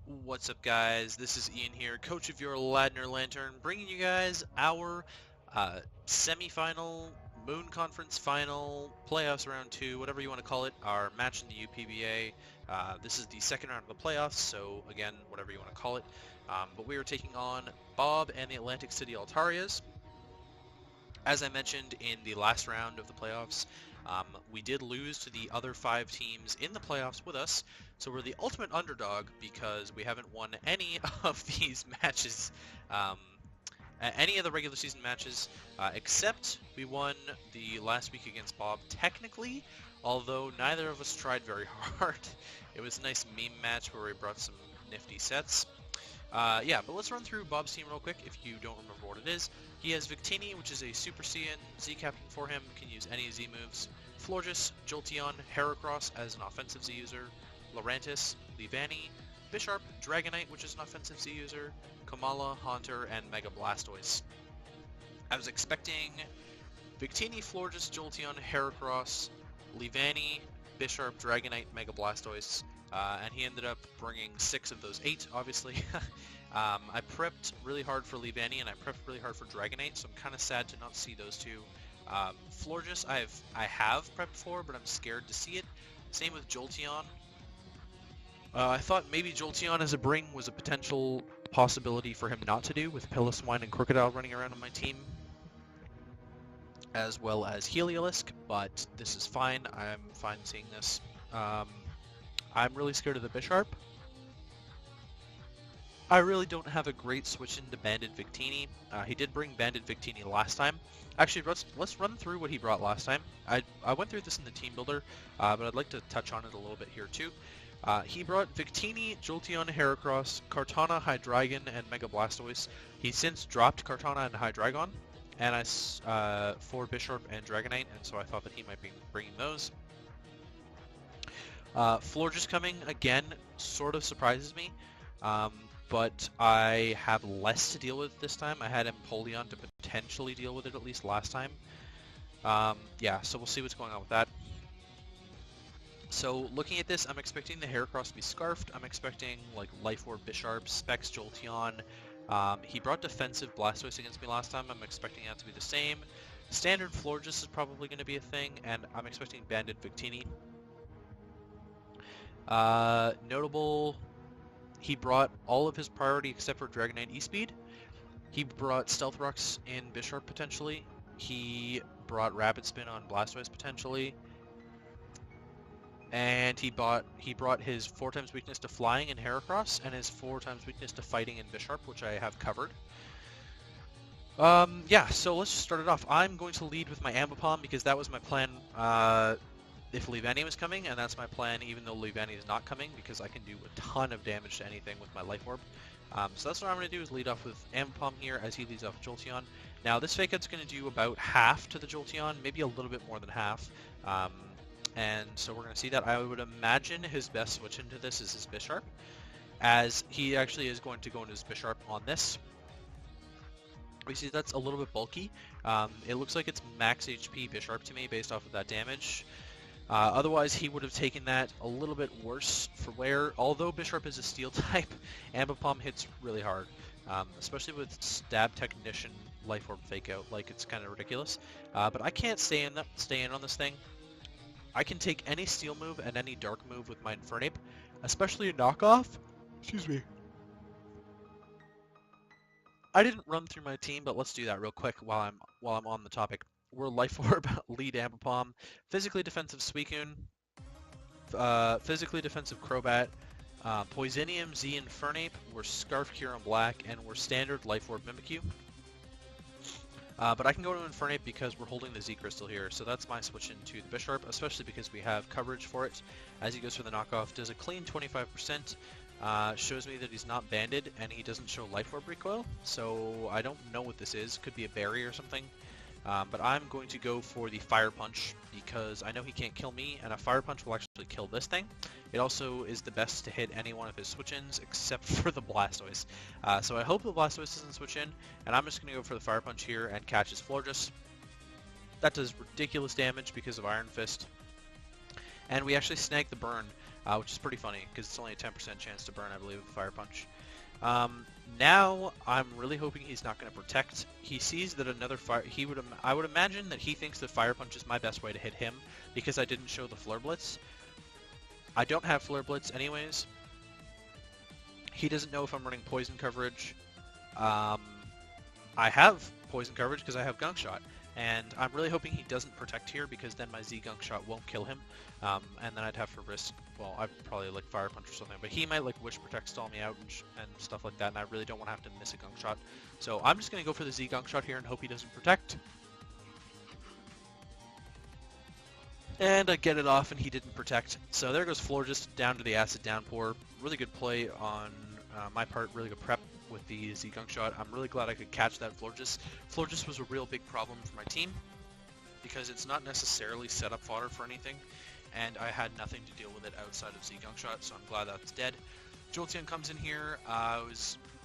What's up, guys? This is Ian here, coach of your Ladner Lanturn, bringing you guys our semifinal, Moon Conference final, playoffs round 2, whatever you want to call it, our match in the UPBA. This is the second round of the playoffs, so again, whatever you want to call it. But we are taking on Bob and the Atlantic City Altarias. As I mentioned in the last round of the playoffs, we did lose to the other 5 teams in the playoffs with us, so we're the ultimate underdog because we haven't won any of these matches, any of the regular season matches, except we won the last week against Bob technically, although neither of us tried very hard. It was a nice meme match where we brought some nifty sets. Yeah, but let's run through Bob's team real quick if you don't remember what it is. He has Victini, which is a Super Saiyan Z captain for him, can use any Z moves. Florges, Jolteon, Heracross as an offensive Z user. Lurantis, Leavanny, Bisharp, Dragonite, which is an offensive Z user. Kamala, Haunter, and Mega Blastoise. I was expecting Victini, Florges, Jolteon, Heracross, Leavanny, Bisharp, Dragonite, Mega Blastoise. And he ended up bringing 6 of those 8, obviously. I prepped really hard for Leavanny, and I prepped really hard for Dragonite, so I'm kind of sad to not see those two. Florges I have prepped for, but I'm scared to see it. Same with Jolteon. I thought maybe Jolteon as a bring was a potential possibility for him not to do, with Piloswine and Crocodile running around on my team, as well as Heliolisk, but this is fine. I'm fine seeing this. I'm really scared of the Bisharp. I really don't have a great switch into Banded Victini. He did bring Banded Victini last time. Actually, let's run through what he brought last time. I went through this in the team builder, but I'd like to touch on it a little bit here too. He brought Victini, Jolteon, Heracross, Kartana, Hydreigon, and Mega Blastoise. He since dropped Kartana and Hydreigon, and for Bisharp and Dragonite, and so I thought that he might be bringing those. Florges coming again sort of surprises me, but I have less to deal with this time. I had Empoleon to potentially deal with it at least last time. Yeah, so we'll see what's going on with that. So looking at this, I'm expecting the Heracross to be Scarfed. I'm expecting like Life Orb Bisharp, Specs Jolteon. He brought defensive Blastoise against me last time. I'm expecting that to be the same. Standard Florges is probably going to be a thing, and I'm expecting Banded Victini. Notable, he brought all of his priority except for Dragonite E-Speed. He brought Stealth Rocks in Bisharp potentially. He brought Rapid Spin on Blastoise potentially. And he brought his 4x weakness to Flying in Heracross and his 4x weakness to Fighting in Bisharp, which I have covered. Yeah, so let's just start it off. I'm going to lead with my Ambipom because that was my plan if Leavanny was coming, and that's my plan even though Leavanny is not coming because I can do a ton of damage to anything with my Life Orb. So that's what I'm going to do is lead off with Ambipom here as he leads off Jolteon. Now this fake out's going to do about half to the Jolteon, maybe a little bit more than half. And so we're going to see that. I would imagine his best switch into this is his Bisharp, as he actually is going to go into his Bisharp on this. We see that's a little bit bulky. It looks like it's max HP Bisharp to me based off of that damage. Otherwise, he would have taken that a little bit worse for wear. Although Bisharp is a Steel type, Ambipom hits really hard, especially with Stab Technician Life Orb Fake Out. Like, it's kind of ridiculous. But I can't stay in on this thing. I can take any Steel move and any Dark move with my Infernape, especially a knockoff. Excuse me. I didn't run through my team, but let's do that real quick while I'm on the topic. We're Life Orb, lead Ambipom, physically defensive Suicune, physically defensive Crobat, Poisonium Z Infernape, we're Scarf Kyurem-Black, and we're standard Life Orb Mimikyu. But I can go to Infernape because we're holding the Z Crystal here, so that's my switch into the Bisharp, especially because we have coverage for it. As he goes for the knockoff, does a clean 25%, shows me that he's not banded, and he doesn't show Life Orb recoil, so I don't know what this is. Could be a berry or something. But I'm going to go for the Fire Punch because I know he can't kill me, and a Fire Punch will actually kill this thing. It also is the best to hit any one of his switch-ins except for the Blastoise. So I hope the Blastoise doesn't switch in, and I'm just going to go for the Fire Punch here and catch his Florges. That does ridiculous damage because of Iron Fist. And we actually snag the burn. which is pretty funny because it's only a 10% chance to burn, I believe, with Fire Punch. Now I'm really hoping he's not going to protect. He sees that another fire. I would imagine that he thinks that Fire Punch is my best way to hit him because I didn't show the Flare Blitz. I don't have Flare Blitz anyways. He doesn't know if I'm running poison coverage. I have poison coverage because I have Gunk Shot, and I'm really hoping he doesn't protect here because then my Z Gunk Shot won't kill him, and then I'd have to risk, well, I'd probably like Fire Punch or something, but he might like Wish Protect stall me out and stuff like that, and I really don't want to have to miss a Gunk Shot. So I'm just going to go for the Z Gunk Shot here and hope he doesn't protect. And I get it off and he didn't protect. So there goes Florges down to the Acid Downpour. Really good play on my part, really good prep with the Z Gunk Shot. I'm really glad I could catch that Florges. Florges was a real big problem for my team because it's not necessarily setup fodder for anything, and I had nothing to deal with it outside of Z Gunk Shot, so I'm glad that's dead. Jolteon comes in here.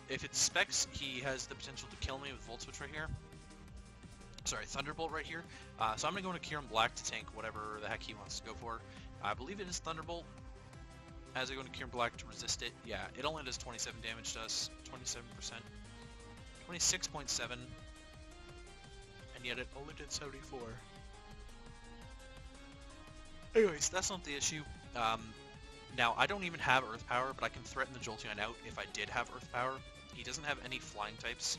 If it's Specs, he has the potential to kill me with Volt Switch right here. Sorry, Thunderbolt right here. So I'm going to go into Kyurem-Black to tank whatever the heck he wants to go for. I believe it is Thunderbolt. As I go into Kyurem-Black to resist it, yeah, it only does 27 damage to us, 27%, 26.7, and yet it only did 74. Anyways, that's not the issue. Now, I don't even have Earth Power, but I can threaten the Jolteon out if I did have Earth Power. He doesn't have any flying types.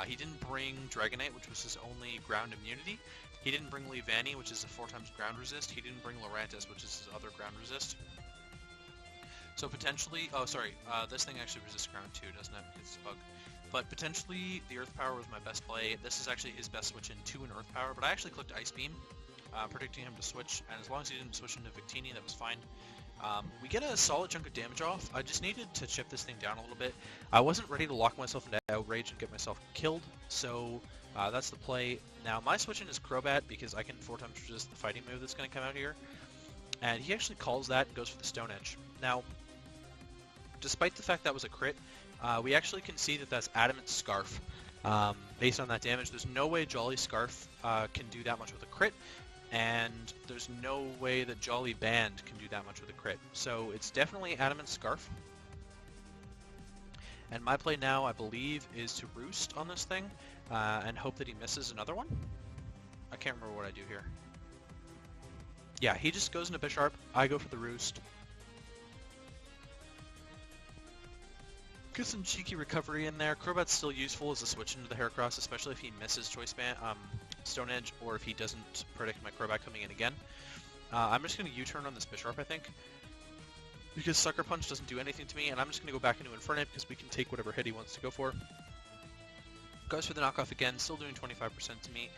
He didn't bring Dragonite, which was his only ground immunity. He didn't bring Leavanny, which is a 4x ground resist. He didn't bring Lurantis, which is his other ground resist. So potentially, oh sorry, this thing actually resists ground too, doesn't it? It's a bug. But potentially, the Earth Power was my best play. This is actually his best switch into an Earth Power, but I actually clicked Ice Beam, predicting him to switch, and as long as he didn't switch into Victini, that was fine. We get a solid chunk of damage off. I just needed to chip this thing down a little bit. I wasn't ready to lock myself into Outrage and get myself killed, so that's the play. Now, my switch in is Crobat because I can 4x resist the fighting move that's going to come out here. And he actually calls that and goes for the Stone Edge. Now, despite the fact that was a crit, we actually can see that that's Adamant Scarf. Based on that damage, there's no way Jolly Scarf can do that much with a crit. And there's no way that Jolly Band can do that much with a crit. So it's definitely Adamant Scarf. And my play now, I believe, is to Roost on this thing and hope that he misses another one. I can't remember what I do here. Yeah, he just goes into Bisharp. I go for the Roost. Get some cheeky recovery in there. Crobat's still useful as a switch into the Heracross, especially if he misses Choice Band, Stone Edge, or if he doesn't predict my Crobat coming in again. I'm just going to U-turn on this Bisharp, I think, because Sucker Punch doesn't do anything to me, and I'm just going to go back into Infernape because we can take whatever hit he wants to go for. Goes for the knockoff again, still doing 25% to me.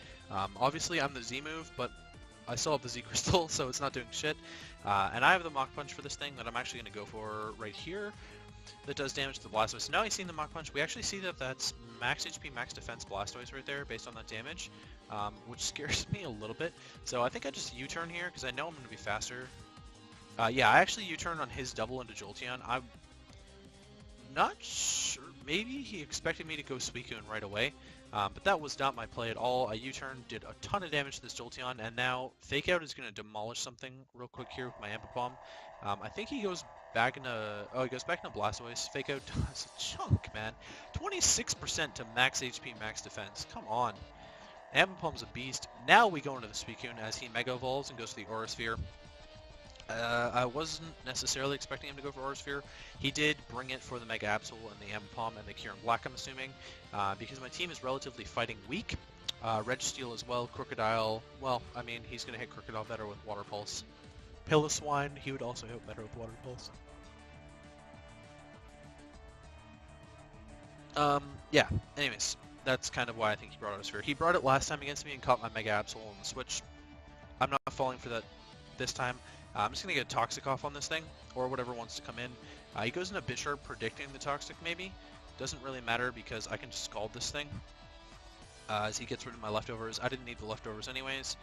Obviously, I'm the Z move, but I still have the Z Crystal, so it's not doing shit. And I have the Mach Punch for this thing that I'm actually going to go for right here. That does damage to the Blastoise. So now he's seen the Mach Punch. We actually see that that's max HP, max defense Blastoise right there based on that damage, which scares me a little bit. So I think I just U-turn here because I know I'm going to be faster. Yeah, I actually U-turn on his double into Jolteon. I'm not sure. Maybe he expected me to go Suicune right away, but that was not my play at all. I U-turned, did a ton of damage to this Jolteon, and now Fake Out is going to demolish something real quick here with my Ambipom. I think he goes back into... Oh, he goes back into Blastoise. Fake Out does a chunk, man. 26% to max HP, max defense. Come on. Ambipom's a beast. Now we go into the Suicune as he Mega Evolves and goes to the Aura Sphere. I wasn't necessarily expecting him to go for Aura Sphere. He did bring it for the Mega Absol and the Ambipom and the Kyurem-Black, I'm assuming, because my team is relatively fighting weak. Registeel as well, Crocodile, well, I mean, he's going to hit Crocodile better with Water Pulse. Piloswine, he would also hit better with Water Pulse. Yeah, anyways, that's kind of why I think he brought Aura Sphere. He brought it last time against me and caught my Mega Absol on the Switch. I'm not falling for that this time. I'm just going to get a Toxic off on this thing, or whatever wants to come in. He goes into Bisharp predicting the Toxic, maybe. Doesn't really matter because I can just Scald this thing as he gets rid of my leftovers. I didn't need the leftovers anyways.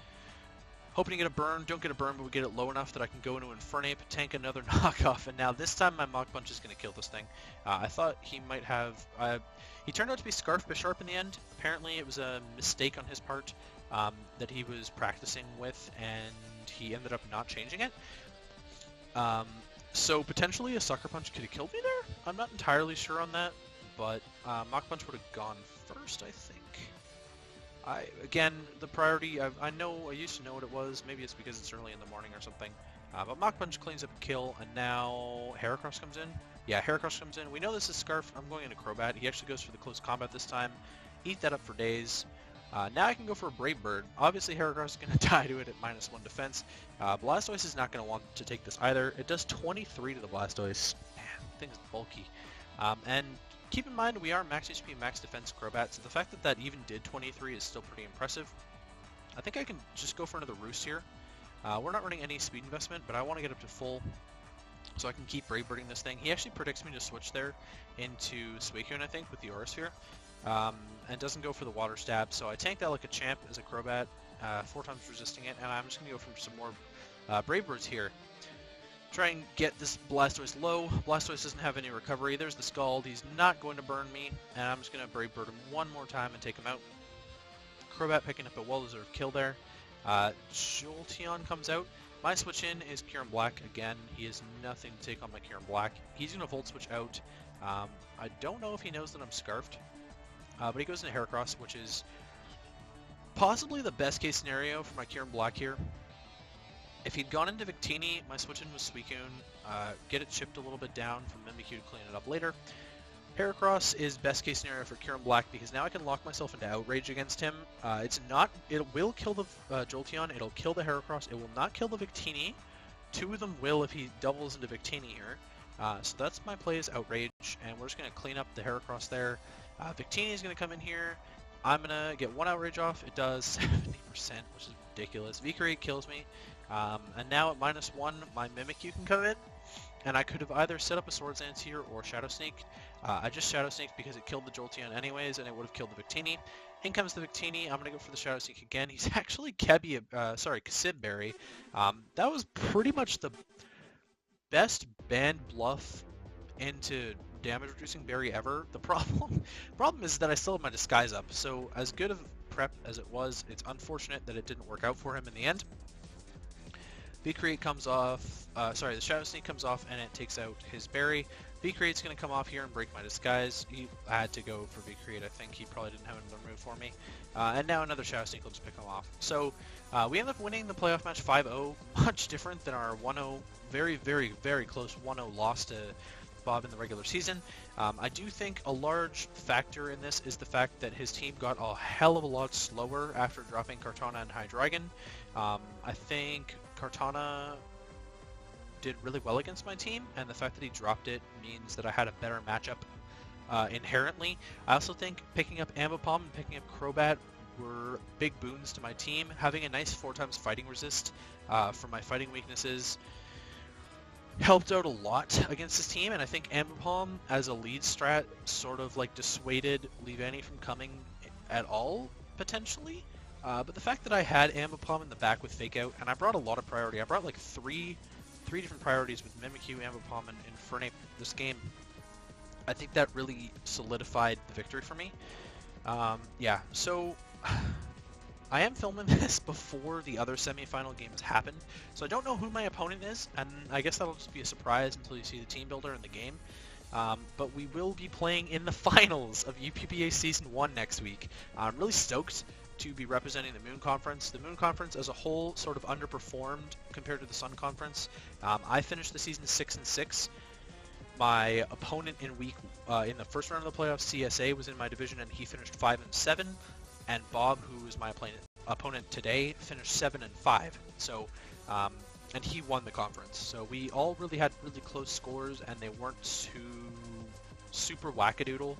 Hoping to get a burn. Don't get a burn, but we get it low enough that I can go into Infernape, tank another knockoff, and now this time my Mach Punch is going to kill this thing. I thought he might have... he turned out to be Scarf Bisharp in the end. Apparently it was a mistake on his part that he was practicing with, and he ended up not changing it. So potentially a Sucker Punch could have killed me there? I'm not entirely sure on that, but Mach Punch would have gone first, I think. Again, the priority, I know, I used to know what it was. Maybe it's because it's early in the morning or something. But Mach Punch cleans up a kill, and now Heracross comes in. Yeah, Heracross comes in. We know this is Scarf. I'm going into Crobat. He actually goes for the close combat this time. Eat that up for days. Now I can go for a Brave Bird. Obviously, Heracross is going to die to it at -1 defense. Blastoise is not going to want to take this either. It does 23 to the Blastoise. Man, the thing is bulky. And keep in mind, we are max HP, max defense Crobat, so the fact that that even did 23 is still pretty impressive. I think I can just go for another Roost here. We're not running any speed investment, but I want to get up to full so I can keep Brave Birding this thing. He actually predicts me to switch there into Suicune, I think, with the Aura Sphere. And doesn't go for the Water Stab, so I tank that like a champ as a Crobat, 4 times resisting it, and I'm just going to go for some more Brave Birds here. Try and get this Blastoise low. Blastoise doesn't have any recovery. There's the Scald. He's not going to burn me, and I'm just going to Brave Bird him one more time and take him out. Crobat picking up a well-deserved kill there. Jolteon comes out. My switch in is Kyurem-Black again. He has nothing to take on my Kyurem-Black. He's going to Volt Switch out. I don't know if he knows that I'm Scarfed, but he goes into Heracross, which is possibly the best case scenario for my Kyurem-Black here. If he'd gone into Victini, my switch-in was Suicune, get it chipped a little bit down from Mimikyu to clean it up later. Heracross is best case scenario for Kyurem-Black because now I can lock myself into Outrage against him. It will kill the Jolteon, it'll kill the Heracross, it will not kill the Victini. 2 of them will if he doubles into Victini here. So that's my play is Outrage, and we're just going to clean up the Heracross there. Victini is going to come in here. I'm going to get 1 Outrage off. It does 70%, which is ridiculous. V-Create kills me. And now at -1, my Mimikyu can come in, and I could have either set up a Swords Dance here or Shadow Sneak. I just Shadow Sneaked because it killed the Jolteon anyways, and it would have killed the Victini. In comes the Victini. I'm going to go for the Shadow Sneak again. He's actually Kasib-Berry. That was pretty much the best banned bluff into damage-reducing berry ever. The problem is that I still have my Disguise up, so as good of prep as it was, it's unfortunate that it didn't work out for him in the end. V-Create comes off, the Shadow Sneak comes off and it takes out his berry. V-Create's going to come off here and break my Disguise. He had to go for V-Create, I think. He probably didn't have another move for me. And now another Shadow Sneak will just pick him off. So we end up winning the playoff match 5-0, much different than our 1-0, very, very, very close 1-0 loss to Bob in the regular season. I do think a large factor in this is the fact that his team got a hell of a lot slower after dropping Kartana and Hydreigon. I think Kartana did really well against my team, and the fact that he dropped it means that I had a better matchup inherently. I also think picking up Ambipom and picking up Crobat were big boons to my team. Having a nice 4x fighting resist for my fighting weaknesses helped out a lot against this team, and I think Ambipom as a lead strat sort of like dissuaded Leavanny from coming at all, potentially. But the fact that I had Ambipom in the back with Fake Out, and I brought a lot of priority. I brought like three different priorities with Mimikyu, Ambipom, and Infernape this game. I think that really solidified the victory for me. Yeah, so I am filming this before the other semifinal games happen, so I don't know who my opponent is, and I guess that'll just be a surprise until you see the team builder in the game. But we will be playing in the finals of UPBA Season 1 next week. I'm really stoked to be representing the Moon Conference. The Moon Conference as a whole sort of underperformed compared to the Sun Conference. I finished the season 6-6. My opponent in in the first round of the playoffs, CSA, was in my division, and he finished 5-7. And Bob, who is my opponent today, finished 7-5. So, and he won the conference. So we all really had really close scores, and they weren't too super wackadoodle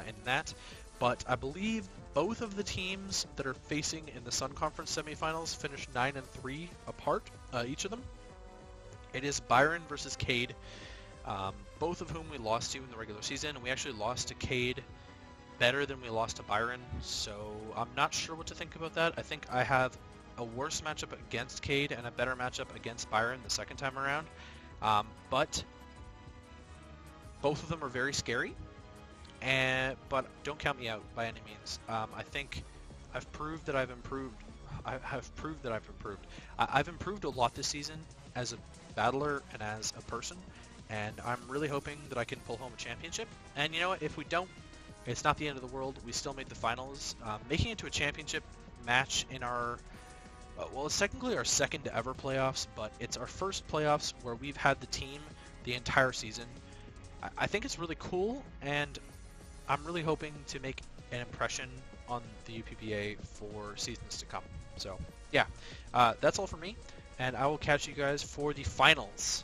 in that. But I believe both of the teams that are facing in the Sun Conference semifinals finished 9-3 apart, each of them. It is Byron versus Cade, both of whom we lost to in the regular season, and we actually lost to Cade better than we lost to Byron, so I'm not sure what to think about that. I think I have a worse matchup against Cade and a better matchup against Byron the second time around, but both of them are very scary. But don't count me out by any means. I think I've proved that I've improved. I've improved a lot this season as a battler and as a person, and I'm really hoping that I can pull home a championship. And you know what? If we don't, it's not the end of the world. We still made the finals. Making it to a championship match in our well, it's technically our second ever playoffs, but it's our first playoffs where we've had the team the entire season. I think it's really cool, and I'm really hoping to make an impression on the UPBA for seasons to come. So, yeah, that's all for me, and I will catch you guys for the finals.